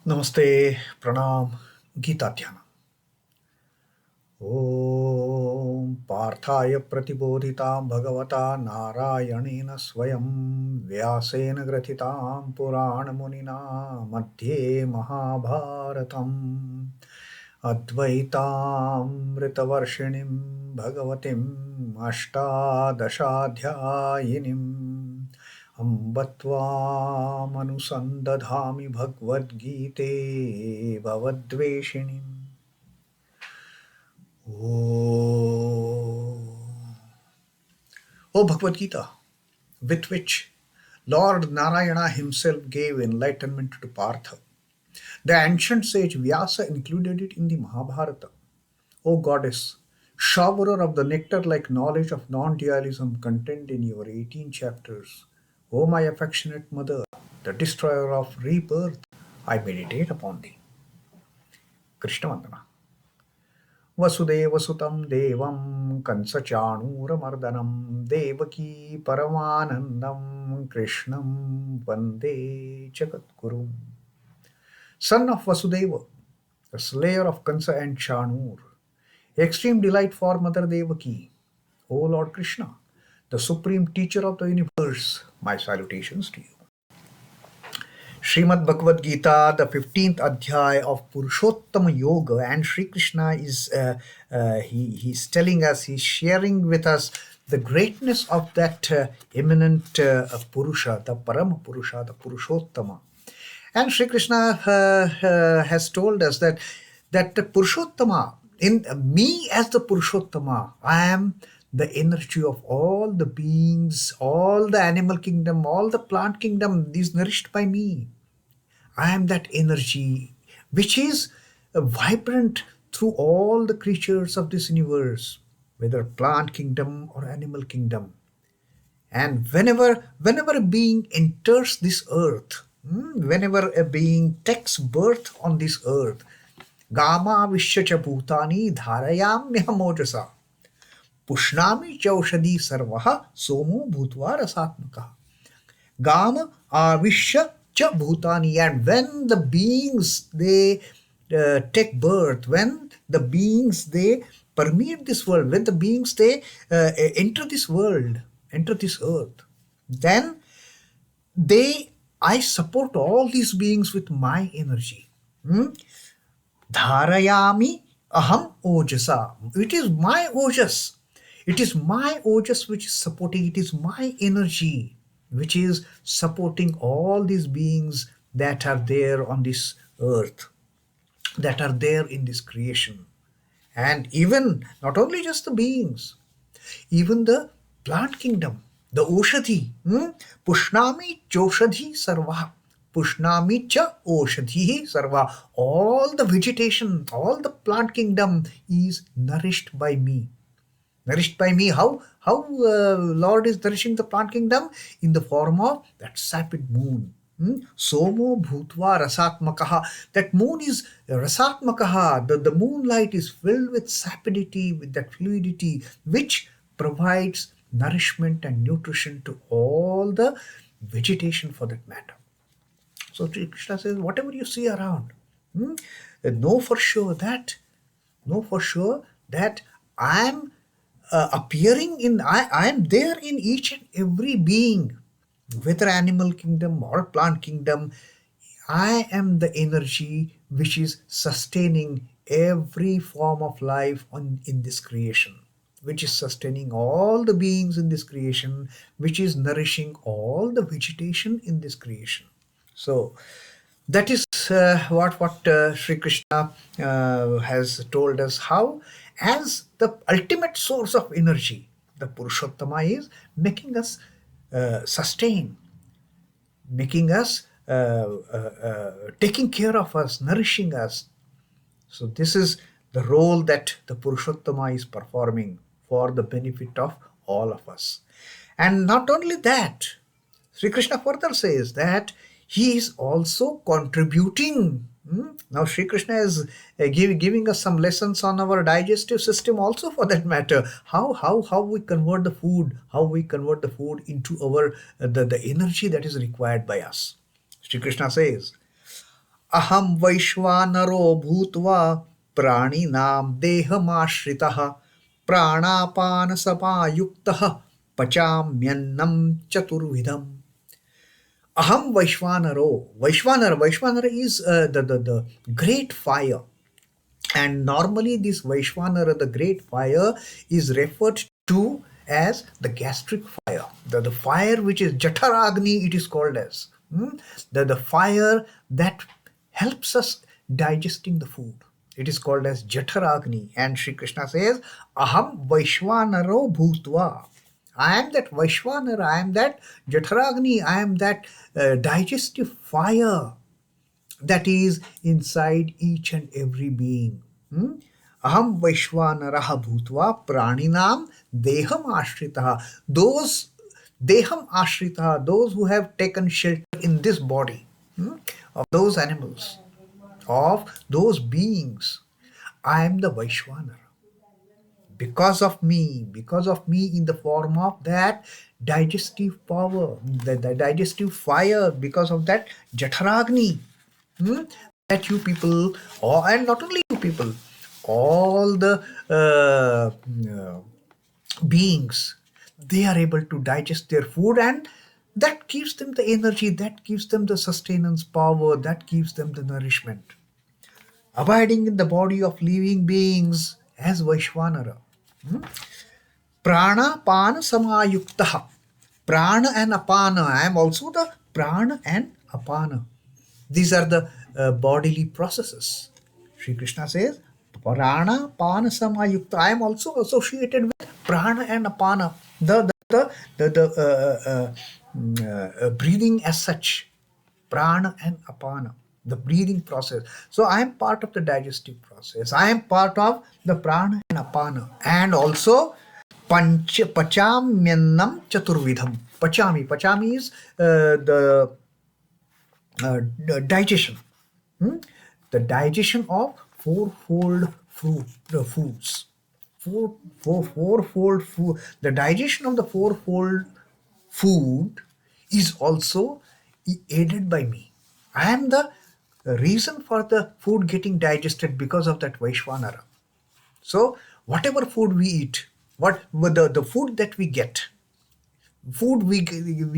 Namaste, Pranam, Gita Dhyana. Om Parthaya Pratibodhitam Bhagavata Narayanena Swayam Vyasena Gratitam Purana Munina Madhye Mahabharatam Advaitam Ritavarshinim Bhagavatim Ashtadashadhyayinim Ambatvam Bhagavad Gite Bhavadveshinim. O Bhagavad Gita, with which Lord Narayana himself gave enlightenment to Partha. The ancient sage Vyasa included it in the Mahabharata. O goddess, showerer of the nectar-like knowledge of non-dualism contained in your 18 chapters, O my affectionate mother, the destroyer of rebirth, I meditate upon thee. Krishna Vandana. Vasudevasutam devam kansachanuramardanam devaki paramanandam krishnam vande jagatgurum. Son of Vasudeva, the slayer of Kansa and Chanur, extreme delight for Mother Devaki, O Lord Krishna, the supreme teacher of the universe, my salutations to you. Srimad Bhagavad Gita, the 15th Adhyay of Purushottama Yoga, and Sri Krishna is he's telling us, he's sharing with us the greatness of that eminent Purusha, the Parama Purusha, the Purushottama. And Sri Krishna has told us that the Purushottama, in me as the Purushottama, I am the energy of all the beings, all the animal kingdom, all the plant kingdom is nourished by me. I am that energy which is vibrant through all the creatures of this universe, whether plant kingdom or animal kingdom. And whenever a being enters this earth, whenever a being takes birth on this earth, Gama Vishyacha Bhutani Dharayamyamojasa Pushnami Chaushadi Sarvaha Somo Bhūtvā Rasatmaka. Gama Avishya Cha Bhutani. And when the beings they take birth, when the beings they permeate this world, when the beings they enter this world, enter this earth, then I support all these beings with my energy. Dharayami ahaṃ ojasa. It is my ojas. It is my ojas which is supporting, it is my energy which is supporting all these beings that are there on this earth, that are there in this creation. And even, not only just the beings, even the plant kingdom, the Oshadhi, Pushnami Choshadhi Sarva. Pushnami cha Oshadhi Sarva. All the vegetation, all the plant kingdom is nourished by me. Nourished by me. How Lord is nourishing the plant kingdom? In the form of that sapid moon. Somo Bhūtvā Rasatmakaha. That moon is Rasatmakaha. The moonlight is filled with sapidity, with that fluidity, which provides nourishment and nutrition to all the vegetation for that matter. So Krishna says, whatever you see around, know for sure that I am appearing in, I am there in each and every being, whether animal kingdom or plant kingdom. I am the energy which is sustaining every form of life in this creation, which is sustaining all the beings in this creation, which is nourishing all the vegetation in this creation. So that is what Sri Krishna has told us, how as the ultimate source of energy, the Purushottama is making us sustain, making us, taking care of us, nourishing us. So this is the role that the Purushottama is performing for the benefit of all of us. And not only that, Sri Krishna further says that he is also contributing. Now Sri Krishna is giving us some lessons on our digestive system also, for that matter. How we convert the food, into our the energy that is required by us. Sri Krishna says, ahaṃ vaiśvānaro bhūtvā prāṇināṃ dehamāśritaḥ prāṇāpānasamāyuktaḥ pacāmyannaṃ caturvidham. Ahaṃ vaiśvānaro. Vaishvanara is the great fire. And normally this Vaishvanara, the great fire, is referred to as the gastric fire. The fire which is Jataragni, it is called as. The fire that helps us digesting the food. It is called as Jataragni. And Sri Krishna says, ahaṃ vaiśvānaro bhūtvā. I am that Vaishvanara, I am that Jataragni, I am that digestive fire that is inside each and every being. Ahaṃ vaiśvānaraḥ bhūtvā prāṇināṃ dehamāśritaḥ. Those dehamāśritaḥ, those who have taken shelter in this body, of those animals, of those beings, I am the Vaishvanara. Because of me in the form of that digestive power, the digestive fire, because of that Jataragni, that you people, and not only you people, all the beings, they are able to digest their food, and that gives them the energy, that gives them the sustenance power, that gives them the nourishment. Abiding in the body of living beings as Vaishvanara. Prāṇāpānasamāyuktaḥ. Prana and Apana. I am also the Prana and Apana. These are the bodily processes. Sri Krishna says, prāṇāpānasamāyuktaḥ. I am also associated with Prana and Apana. The breathing as such. Prana and Apana. The breathing process. So I am part of the digestive process. I am part of the Prana and Apana. And also pacāmyannaṃ caturvidham. Pachami is the digestion. The digestion of fourfold foods. Fourfold food. The digestion of the fourfold food is also aided by me. I am the reason for the food getting digested because of that Vaishvanara. So whatever food we eat, the food that we get, we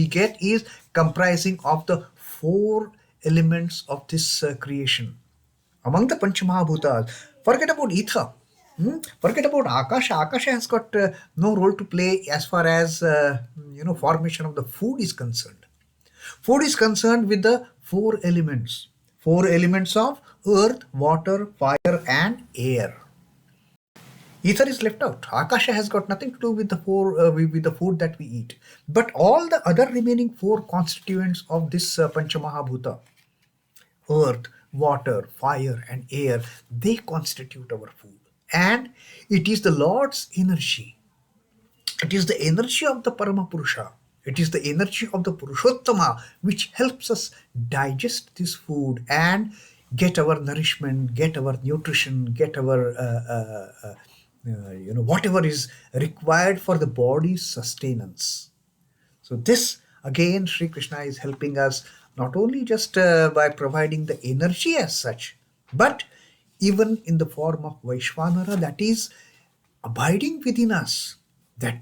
get is comprising of the four elements of this creation. Among the Panchamahabhutas, forget about ether. Forget about Akasha. Akasha has got no role to play as far as formation of the food is concerned. Food is concerned with the four elements. Four elements of earth, water, fire, and air. Ether is left out. Akasha has got nothing to do with the with the food that we eat. But all the other remaining four constituents of this Panchamahabhuta, earth, water, fire, and air, they constitute our food. And it is the Lord's energy. It is the energy of the Paramapurusha. It is the energy of the Purushottama which helps us digest this food and get our nourishment, get our nutrition, get our whatever is required for the body's sustenance. So this again, Sri Krishna is helping us not only just by providing the energy as such, but even in the form of Vaishvanara, that is abiding within us. That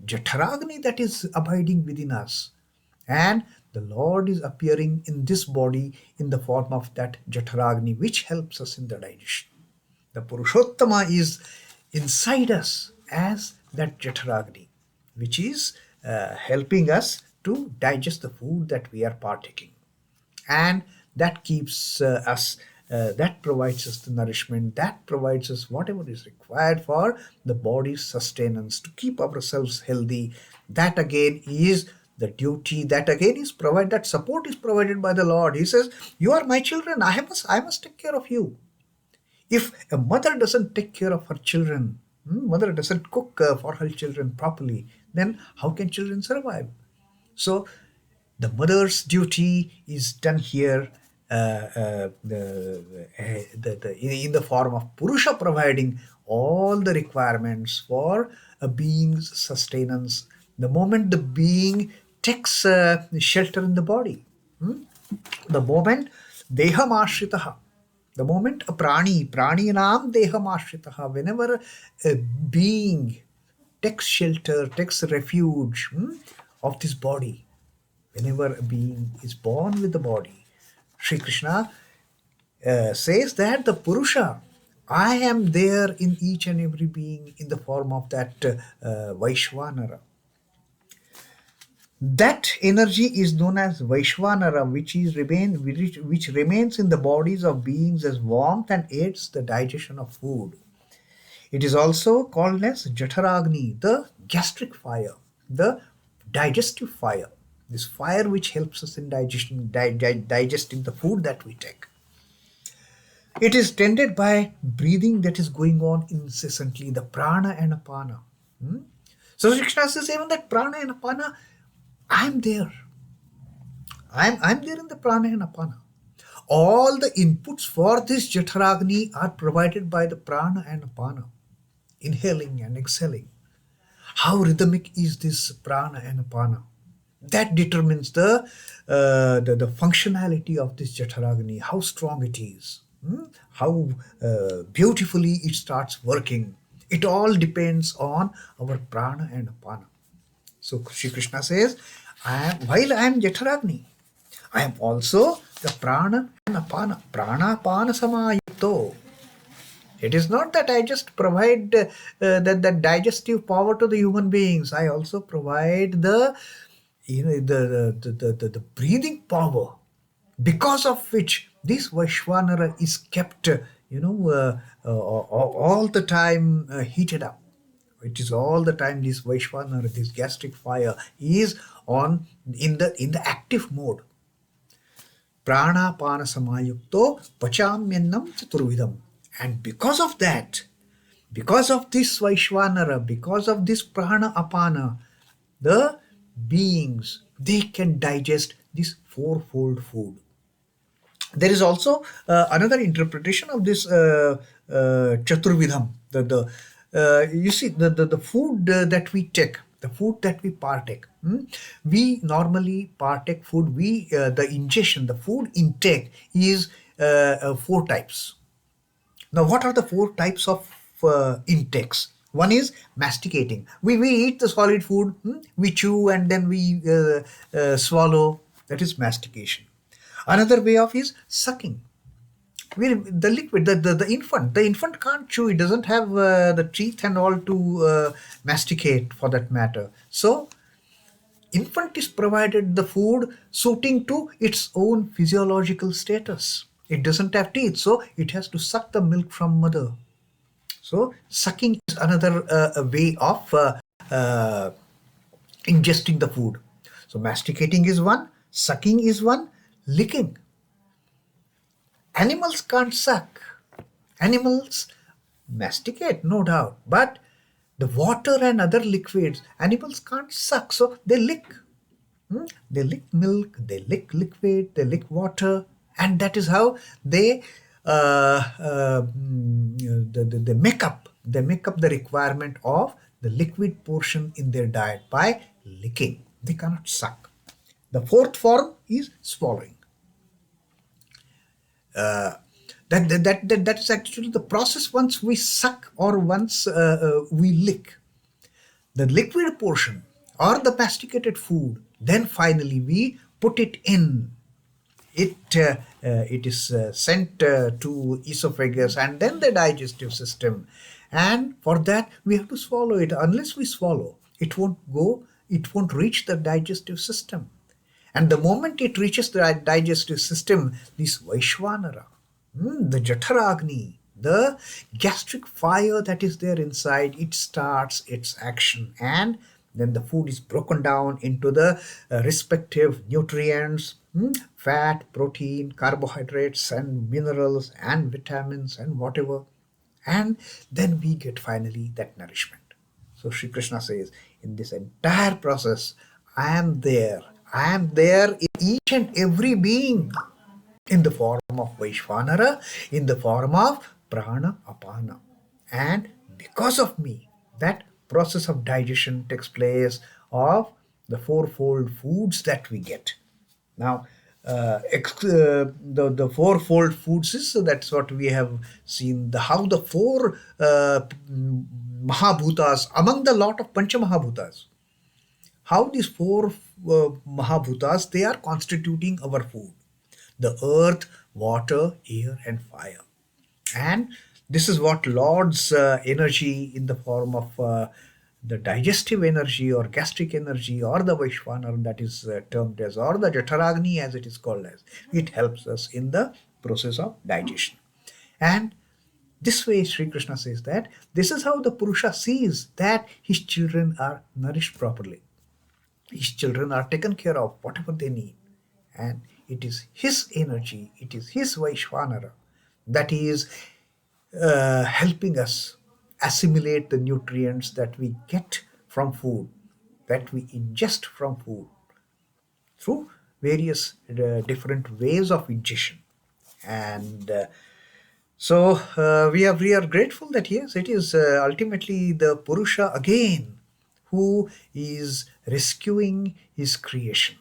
Jataragni that is abiding within us. And the Lord is appearing in this body in the form of that Jataragni which helps us in the digestion. The Purushottama is inside us as that Jataragni which is helping us to digest the food that we are partaking. And that keeps us that provides us the nourishment, that provides us whatever is required for the body's sustenance, to keep ourselves healthy. That again is the duty, that again is provided, that support is provided by the Lord. He says, you are my children, I must take care of you. If a mother doesn't take care of her children, mother doesn't cook for her children properly, then how can children survive? So the mother's duty is done here in the form of Purusha providing all the requirements for a being's sustenance. The moment the being takes shelter in the body, the moment dehamāśritaḥ. The moment a prāṇināṃ dehamāśritaḥ, whenever a being takes shelter, takes refuge of this body, whenever a being is born with the body, Sri Krishna says that the Purusha, I am there in each and every being in the form of that Vaishvanara. That energy is known as Vaishvanara, which remains in the bodies of beings as warmth and aids the digestion of food. It is also called as Jaఠaragni, the gastric fire, the digestive fire. This fire which helps us in digesting the food that we take. It is tended by breathing that is going on incessantly, the Prana and Apana. So Krishna says even that Prana and Apana, I'm there. I'm there in the Prana and Apana. All the inputs for this Jaఠaragni are provided by the Prana and Apana, inhaling and exhaling. How rhythmic is this Prana and Apana? That determines the functionality of this Jaఠaragni, how strong it is, how beautifully it starts working. It all depends on our Prana and Apana. So Shri Krishna says, while I am Jaఠaragni, I am also the Prana and Apana, prāṇāpānasamāyuktaḥ. It is not that I just provide that digestive power to the human beings. I also provide the breathing power, because of which this Vaishvanara is kept, all the time heated up. It is all the time this Vaishvanara, this gastric fire, is on in the active mode. Prāṇāpānasamāyuktaḥ pacāmyannaṃ caturvidham. And because of that, because of this Vaishvanara, because of this Prana Apana, the beings, they can digest this fourfold food. There is also another interpretation of this caturvidham. You see, the food that we take, the food that we partake. We normally partake food. The food intake is 4 types. Now, what are the 4 types of intakes? One is masticating. We eat the solid food, we chew and then we swallow. That is mastication. Another way of is sucking. The liquid, the infant can't chew. It doesn't have the teeth and all to masticate, for that matter. So infant is provided the food suiting to its own physiological status. It doesn't have teeth, so it has to suck the milk from mother. So sucking is another way of ingesting the food. So masticating is one, sucking is one, licking. Animals can't suck. Animals masticate, no doubt, but the water and other liquids, animals can't suck, so they lick. They lick milk, they lick liquid, they lick water, and that is how they make up the requirement of the liquid portion in their diet by licking. They cannot suck. The 4th form is swallowing. That is actually the process. Once we suck or once we lick the liquid portion or the masticated food, then finally we put it in. It is sent to esophagus and then the digestive system, and for that we have to swallow it. Unless we swallow, it won't reach the digestive system. And the moment it reaches the digestive system, this Vaishvanara, the Jaఠaragni, the gastric fire that is there inside, it starts its action, and then the food is broken down into the respective nutrients, fat, protein, carbohydrates and minerals and vitamins and whatever, and then we get finally that nourishment. So Sri Krishna says, in this entire process, I am there in each and every being, in the form of Vaishvanara, in the form of Prana Apana. And because of me, that process of digestion takes place of the fourfold foods that we get. Now, the fourfold foods is, so that's what we have seen, how the four mahabhutas among the lot of pancha mahabhutas, how these four mahabhutas, they are constituting our food: the earth, water, air, and fire. And this is what Lord's energy in the form of the digestive energy or gastric energy, or the Vaishvanara that is termed as, or the Jataragni as it is called as, it helps us in the process of digestion. And this way Sri Krishna says that this is how the Purusha sees that his children are nourished properly. His children are taken care of, whatever they need. And it is his energy, it is his Vaishvanara that is helping us assimilate the nutrients that we get from food, that we ingest from food through various different ways of ingestion. And we are grateful that yes, it is ultimately the Purusha again who is rescuing his creation,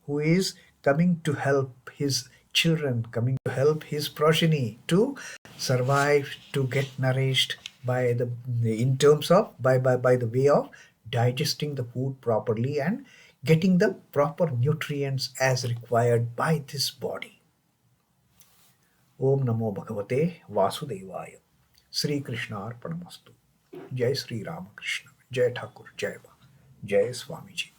who is coming to help his children, coming to help his progeny to survive, to get nourished by the, in terms of, by the way of digesting the food properly and getting the proper nutrients as required by this body. Om Namo Bhagavate Vasudevaya. Sri Krishna Arpanamastu. Jai Sri Ramakrishna. Jai Thakur. Jai Ba. Jai Swamiji.